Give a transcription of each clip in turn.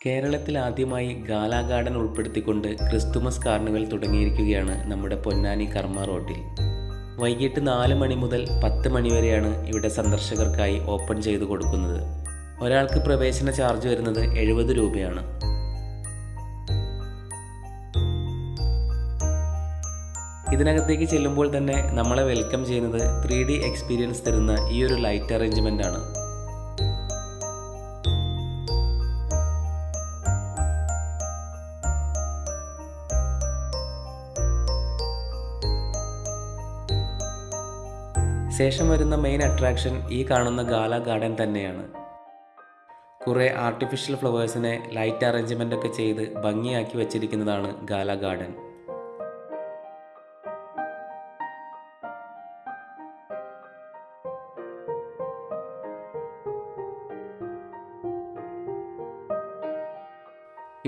കേരളത്തിൽ ആദ്യമായി ഗാലാ ഗാർഡൻ ഉൾപ്പെടുത്തിക്കൊണ്ട് ക്രിസ്തുമസ് കാർണിവൽ തുടങ്ങിയിരിക്കുകയാണ് നമ്മുടെ പൊന്നാനി കർമ്മ റോഡിൽ. വൈകിട്ട് 4 മണി മുതൽ 10 മണി വരെയാണ് ഇവിടെ സന്ദർശകർക്കായി ഓപ്പൺ ചെയ്തു കൊടുക്കുന്നത്. ഒരാൾക്ക് പ്രവേശന ചാർജ് വരുന്നത് 70 രൂപയാണ്. ഇതിനകത്തേക്ക് ചെല്ലുമ്പോൾ തന്നെ നമ്മളെ വെൽക്കം ചെയ്യുന്നത് 3D എക്സ്പീരിയൻസ് തരുന്ന ഈ ഒരു ലൈറ്റ് അറേഞ്ച്മെൻ്റ് ആണ്. ശേഷം വരുന്ന മെയിൻ അട്രാക്ഷൻ ഈ കാണുന്ന ഗാലാ ഗാർഡൻ തന്നെയാണ്. കുറേ ആർട്ടിഫിഷ്യൽ ഫ്ലവേഴ്സിനെ ലൈറ്റ് അറേഞ്ച്മെൻ്റ് ഒക്കെ ചെയ്ത് ഭംഗിയാക്കി വച്ചിരിക്കുന്നതാണ് ഗാലാ ഗാർഡൻ.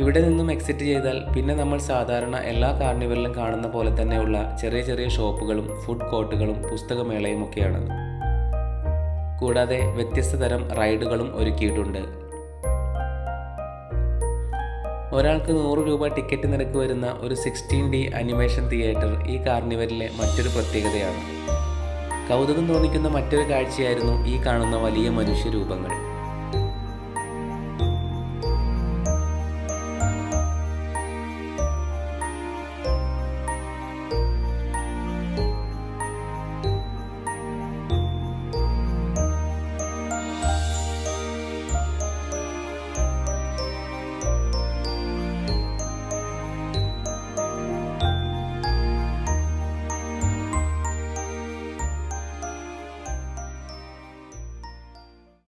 ഇവിടെ നിന്നും എക്സിറ്റ് ചെയ്താൽ പിന്നെ നമ്മൾ സാധാരണ എല്ലാ കാർണിവലിലും കാണുന്ന പോലെ തന്നെയുള്ള ചെറിയ ചെറിയ ഷോപ്പുകളും ഫുഡ് കോർട്ടുകളും പുസ്തകമേളയും ഒക്കെയാണ്. കൂടാതെ വ്യത്യസ്ത തരം റൈഡുകളും ഒരുക്കിയിട്ടുണ്ട്. ഒരാൾക്ക് 100 രൂപ ടിക്കറ്റ് നിരക്ക് വരുന്ന ഒരു 16D അനിമേഷൻ തിയേറ്റർ ഈ കാർണിവലിലെ മറ്റൊരു പ്രത്യേകതയാണ്. കൗതുകം തോന്നിക്കുന്ന മറ്റൊരു കാഴ്ചയായിരുന്നു ഈ കാണുന്ന വലിയ മനുഷ്യരൂപങ്ങൾ.